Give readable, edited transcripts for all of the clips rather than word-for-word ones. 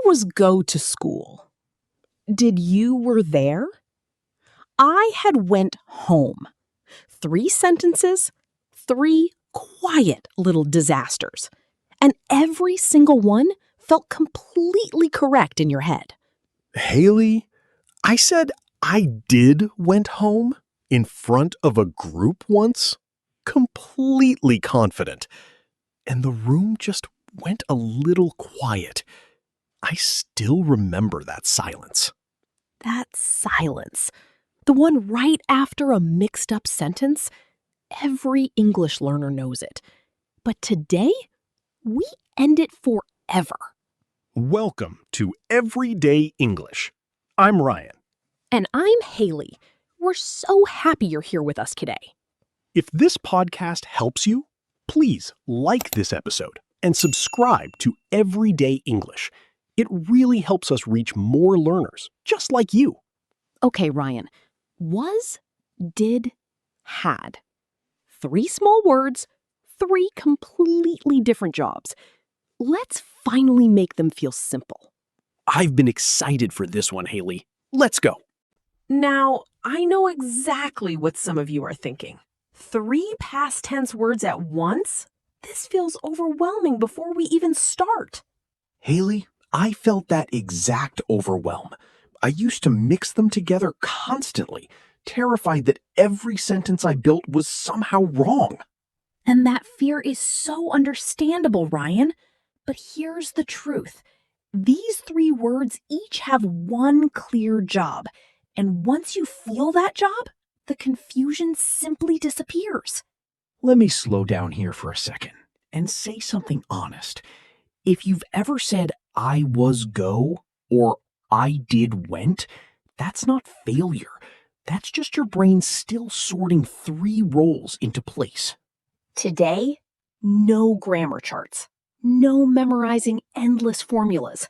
was go to school. Did you were there? I had went home. 3 sentences, 3 quiet little disasters. And every single one felt completely correct in your head. Haley, I said I did went home in front of a group once, completely confident. And the room just went a little quiet. I still remember that silence. That silence, the one right after a mixed-up sentence, every English learner knows it. But today, we end it forever. Welcome to Everyday English. I'm Ryan. And I'm Haley. We're so happy you're here with us today. If this podcast helps you, please like this episode and subscribe to Everyday English. It really helps us reach more learners, just like you. Okay, Ryan. Was, did, had. 3 small words, 3 completely different jobs. Let's finally make them feel simple. I've been excited for this one, Haley. Let's go. Now, I know exactly what some of you are thinking. 3 past tense words at once? This feels overwhelming before we even start. Haley, I felt that exact overwhelm. I used to mix them together constantly, terrified that every sentence I built was somehow wrong. And that fear is so understandable, Ryan. But here's the truth. These 3 words each have one clear job. And once you feel that job, the confusion simply disappears. Let me slow down here for a second and say something honest. If you've ever said, I was go, or I did went, that's not failure. That's just your brain still sorting 3 roles into place. Today, no grammar charts, no memorizing endless formulas,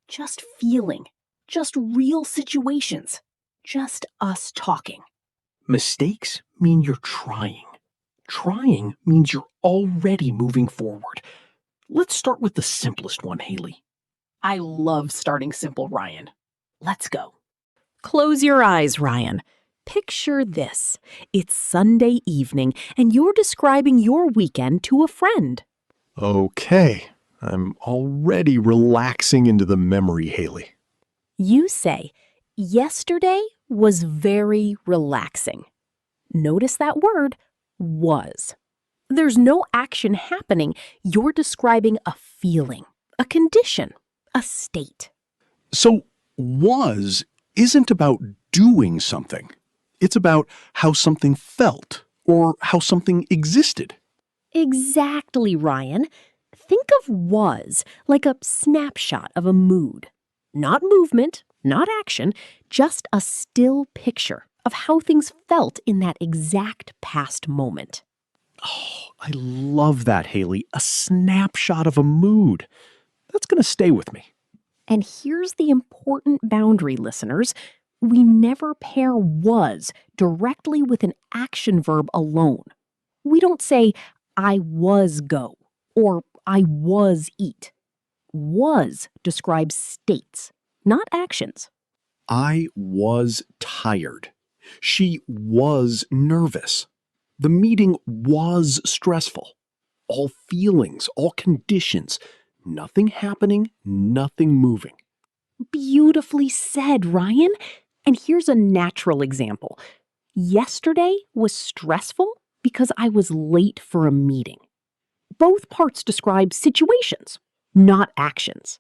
just feeling, just real situations, just us talking. Mistakes mean you're trying. Trying means you're already moving forward. Let's start with the simplest one, Haley. I love starting simple, Ryan. Let's go. Close your eyes, Ryan. Picture this. It's Sunday evening, and you're describing your weekend to a friend. Okay, I'm already relaxing into the memory, Haley. You say, yesterday was very relaxing. Notice that word, was. There's no action happening. You're describing a feeling, a condition, a state. So, was isn't about doing something. It's about how something felt or how something existed. Exactly, Ryan. Think of was like a snapshot of a mood. Not movement, not action, just a still picture of how things felt in that exact past moment. Oh, I love that, Haley. A snapshot of a mood. That's going to stay with me. And here's the important boundary, listeners. We never pair was directly with an action verb alone. We don't say, I was go, or I was eat. Was describes states, not actions. I was tired. She was nervous. The meeting was stressful. All feelings, all conditions. Nothing happening, nothing moving. Beautifully said, Ryan. And here's a natural example. Yesterday was stressful because I was late for a meeting. Both parts describe situations, not actions.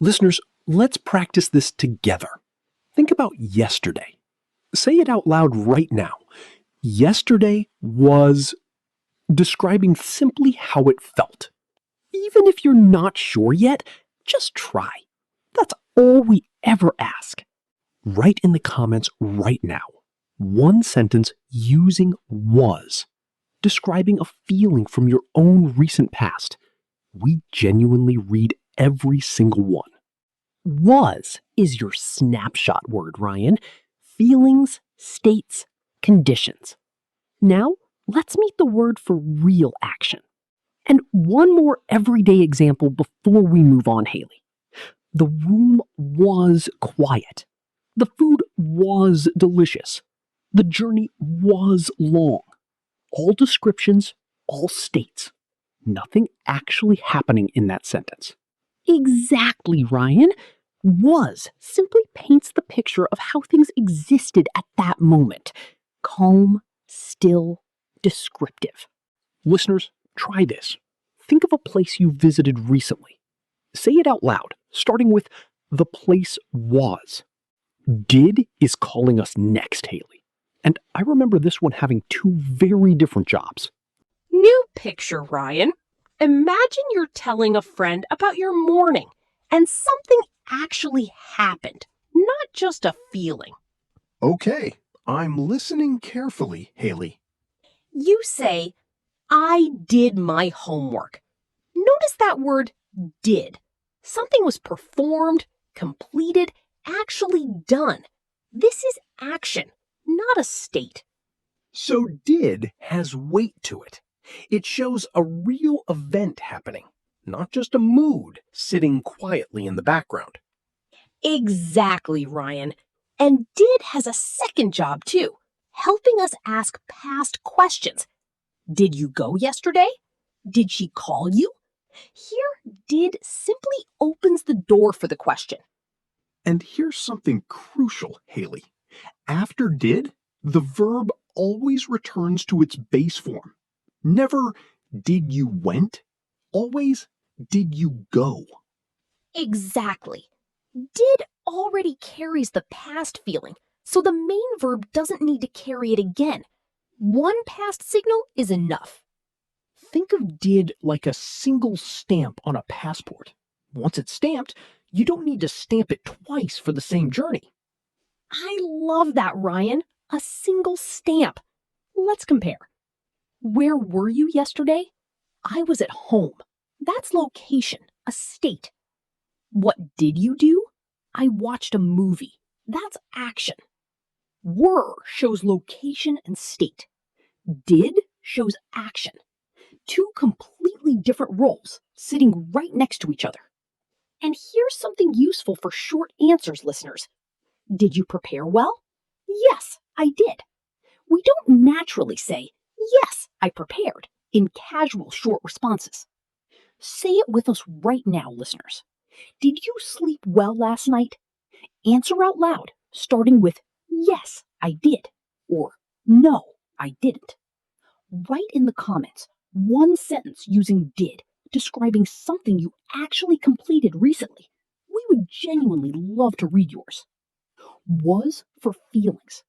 Listeners, let's practice this together. Think about yesterday. Say it out loud right now. Yesterday was describing simply how it felt. Even if you're not sure yet, just try. That's all we ever ask. Write in the comments right now. One sentence using was, describing a feeling from your own recent past. We genuinely read every single one. Was is your snapshot word, Ryan. Feelings, states, conditions. Now, let's meet the word for real action. And one more everyday example before we move on, Haley. The room was quiet. The food was delicious. The journey was long. All descriptions, all states. Nothing actually happening in that sentence. Exactly, Ryan. Was simply paints the picture of how things existed at that moment. Calm, still, descriptive. Listeners, try this. Think of a place you visited recently. Say it out loud, starting with the place was. Did is calling us next, Haley. And I remember this one having two very different jobs. New picture, Ryan. Imagine you're telling a friend about your morning and something actually happened, not just a feeling. Okay, I'm listening carefully, Haley. You say, I did my homework. Notice that word did. Something was performed, completed, actually done. This is action, not a state. So did has weight to it. It shows a real event happening, not just a mood sitting quietly in the background. Exactly, Ryan. And did has a second job too, helping us ask past questions. Did you go yesterday? Did she call you? Here, did simply opens the door for the question. And here's something crucial, Haley. After did, the verb always returns to its base form. Never did you went, always did you go. Exactly. Did already carries the past feeling, so the main verb doesn't need to carry it again. One past signal is enough. Think of did like a single stamp on a passport. Once it's stamped, you don't need to stamp it twice for the same journey. I love that, Ryan. A single stamp. Let's compare. Where were you yesterday? I was at home. That's location, a state. What did you do? I watched a movie. That's action. Were shows location and state. Did shows action. Two completely different roles sitting right next to each other. And here's something useful for short answers, listeners. Did you prepare well? Yes, I did. We don't naturally say, yes, I prepared, in casual short responses. Say it with us right now, listeners. Did you sleep well last night? Answer out loud, starting with, yes, I did, or no, I didn't. Write in the comments one sentence using did, describing something you actually completed recently. We would genuinely love to read yours. Was for feelings,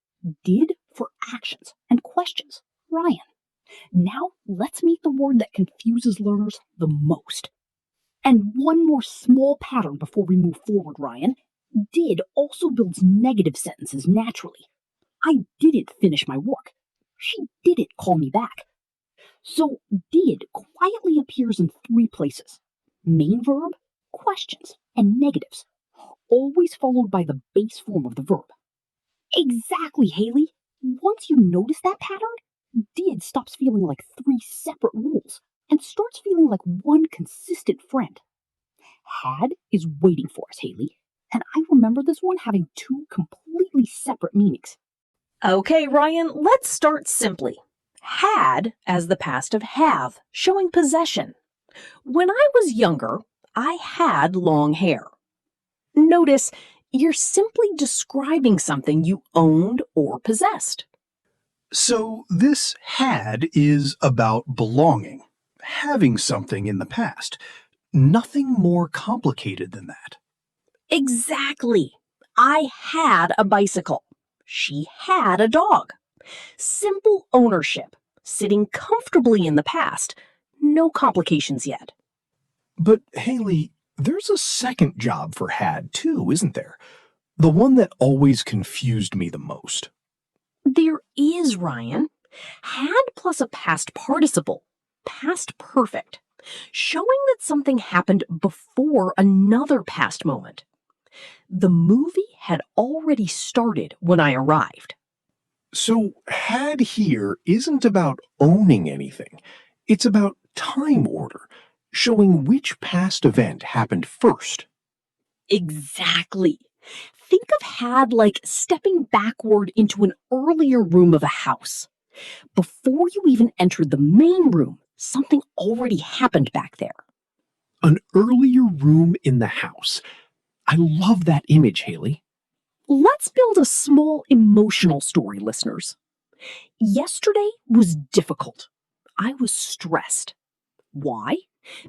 did for actions and questions. Ryan. Now let's meet the word that confuses learners the most. And one more small pattern before we move forward, Ryan. Did also builds negative sentences naturally. I didn't finish my work. She didn't call me back. So did quietly appears in three places. Main verb, questions, and negatives, always followed by the base form of the verb. Exactly, Haley. Once you notice that pattern, did stops feeling like three separate rules and starts feeling like one consistent friend. Had is waiting for us, Haley, and I remember this one having two completely separate meanings. Okay, Ryan, let's start simply. Had as the past of have, showing possession. When I was younger, I had long hair. Notice you're simply describing something you owned or possessed. So this had is about belonging, having something in the past. Nothing more complicated than that. Exactly. I had a bicycle. She had a dog. Simple ownership, sitting comfortably in the past. No complications yet. But Haley, there's a second job for had too, isn't there? The one that always confused me the most. There is, Ryan. Had plus a past participle, past perfect, showing that something happened before another past moment. The movie had already started when I arrived. So had here isn't about owning anything. It's about time order, showing which past event happened first. Exactly. Think of had like stepping backward into an earlier room of a house. Before you even entered the main room, something already happened back there. An earlier room in the house. I love that image, Haley. Let's build a small emotional story, listeners. Yesterday was difficult. I was stressed. Why?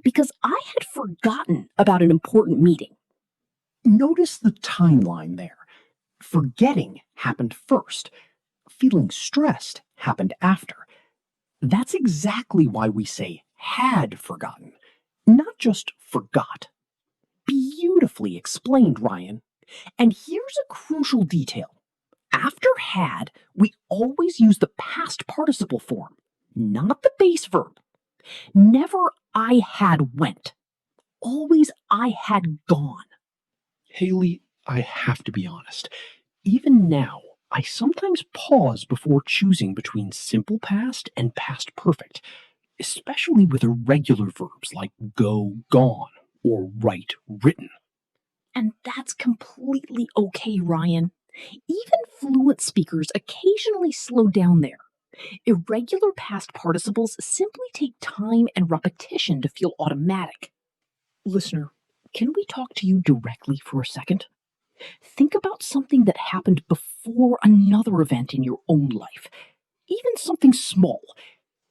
Because I had forgotten about an important meeting. Notice the timeline there. Forgetting happened first. Feeling stressed happened after. That's exactly why we say had forgotten, not just forgot. Beautifully explained, Ryan. And here's a crucial detail. After had, we always use the past participle form, not the base verb. Never I had went. Always I had gone. Haley, I have to be honest. Even now, I sometimes pause before choosing between simple past and past perfect, especially with irregular verbs like go, gone, or write, written. And that's completely okay, Ryan. Even fluent speakers occasionally slow down there. Irregular past participles simply take time and repetition to feel automatic. Listener, can we talk to you directly for a second? Think about something that happened before another event in your own life, even something small.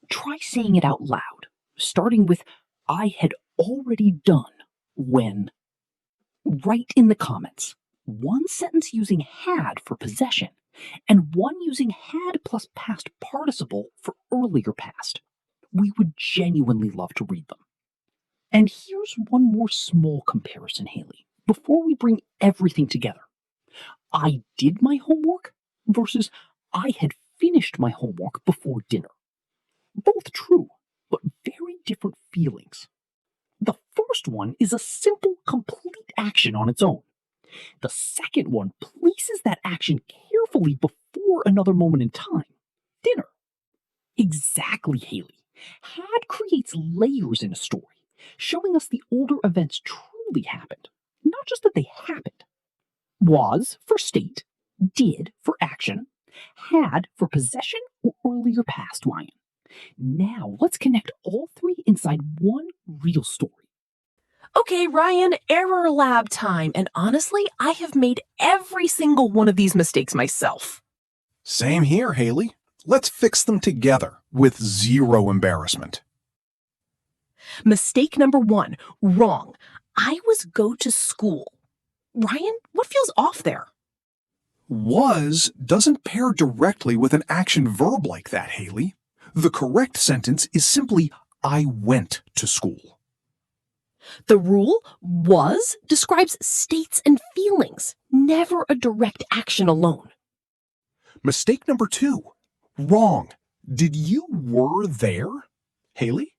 Try saying it out loud, starting with, I had already done when. Write in the comments one sentence using had for possession and one using had plus past participle for earlier past. We would genuinely love to read them. And here's one more small comparison, Haley, before we bring everything together. I did my homework versus I had finished my homework before dinner. Both true, but very different feelings. The first one is a simple, complete action on its own. The second one places that action carefully before another moment in time, dinner. Exactly, Haley. Had creates layers in a story, showing us the older events truly happened, not just that they happened. Was for state, did for action, had for possession or earlier past, Ryan. Now let's connect all three inside one real story. Okay, Ryan, error lab time. And honestly, I have made every single one of these mistakes myself. Same here, Haley. Let's fix them together with zero embarrassment. Mistake number 1, wrong. I was go to school. Ryan, what feels off there? Was doesn't pair directly with an action verb like that, Haley. The correct sentence is simply, I went to school. The rule was describes states and feelings, never a direct action alone. Mistake number 2. Wrong. Did you were there, Haley?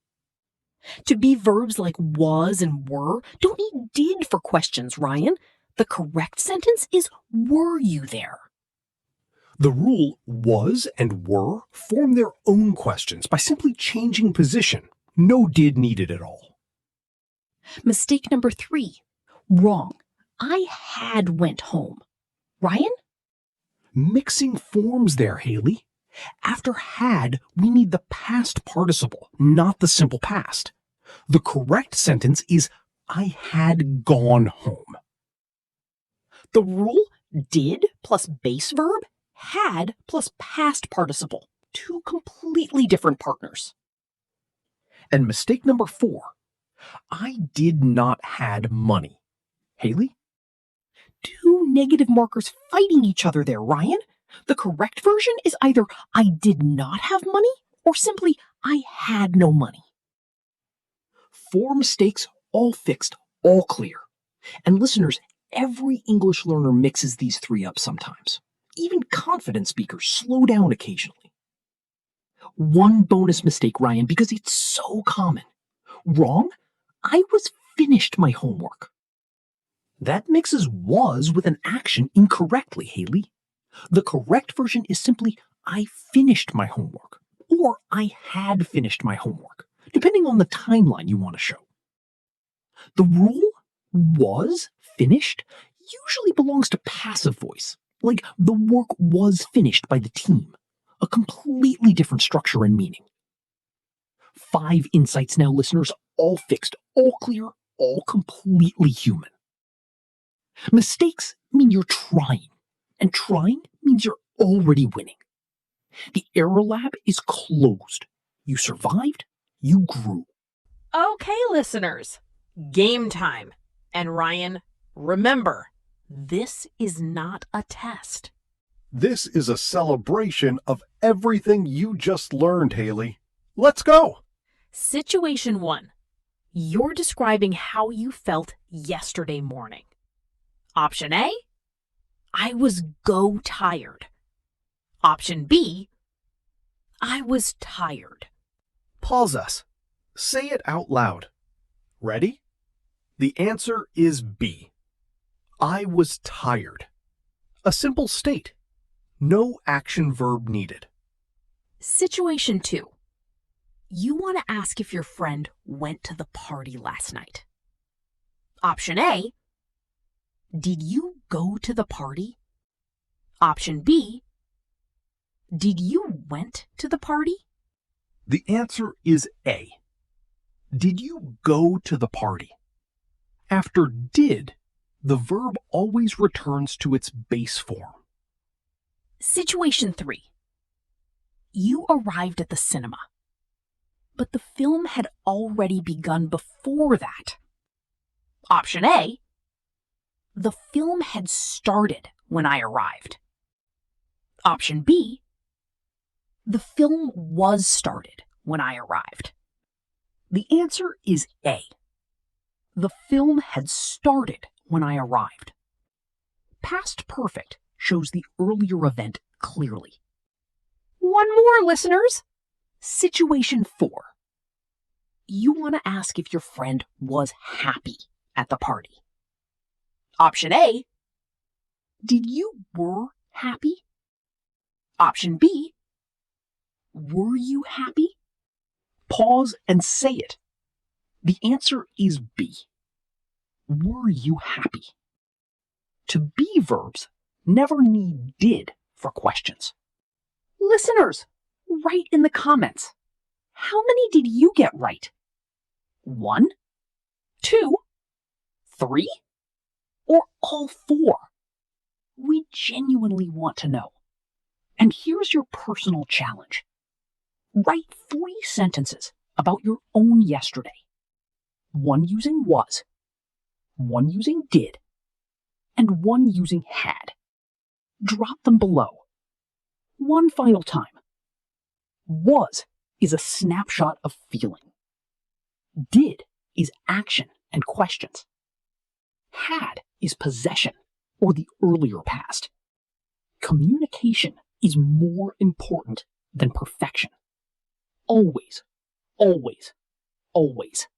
To be verbs like was and were don't need did for questions, Ryan. The correct sentence is were you there? The rule was and were form their own questions by simply changing position. No did needed at all. Mistake number 3, wrong. I had went home. Ryan? Mixing forms there, Haley. After had, we need the past participle, not the simple past. The correct sentence is, I had gone home. The rule did plus base verb, had plus past participle. Two completely different partners. And mistake number 4, I did not had money. Haley? Two negative markers fighting each other there, Ryan. The correct version is either I did not have money or simply I had no money. 4 mistakes, all fixed, all clear. And listeners, every English learner mixes these 3 up sometimes. Even confident speakers slow down occasionally. One bonus mistake, Ryan, because it's so common. Wrong? I was finished my homework. That mixes was with an action incorrectly, Haley. The correct version is simply, I finished my homework, or I had finished my homework, depending on the timeline you want to show. The rule? Was, finished, usually belongs to passive voice, like the work was finished by the team, a completely different structure and meaning. 5 insights now, listeners, all fixed, all clear, all completely human. Mistakes mean you're trying, and trying means you're already winning. The error lab is closed. You survived, you grew. Okay, listeners, game time. And Ryan, remember, this is not a test. This is a celebration of everything you just learned, Haley. Let's go! Situation 1. You're describing how you felt yesterday morning. Option A, I was tired. Option B, I was tired. Pause us. Say it out loud. Ready? The answer is B. I was tired. A simple state. No action verb needed. Situation 2. You want to ask if your friend went to the party last night. Option A, did you go to the party? Option B, did you went to the party? The answer is A. Did you go to the party? After did, the verb always returns to its base form. Situation 3. You arrived at the cinema, but the film had already begun before that. Option A, the film had started when I arrived. Option B, the film was started when I arrived. The answer is A. The film had started when I arrived. Past perfect shows the earlier event clearly. One more, listeners. Situation 4. You want to ask if your friend was happy at the party. Option A, did you were happy? Option B, were you happy? Pause and say it. The answer is B. Were you happy? To be verbs never need did for questions. Listeners, write in the comments. How many did you get right? 1, 2, 3, or all 4? We genuinely want to know. And here's your personal challenge. Write 3 sentences about your own yesterday. 1 using was, 1 using did, and 1 using had. Drop them below. One final time. Was is a snapshot of feeling. Did is action and questions. Had is possession or the earlier past. Communication is more important than perfection. Always, always, always.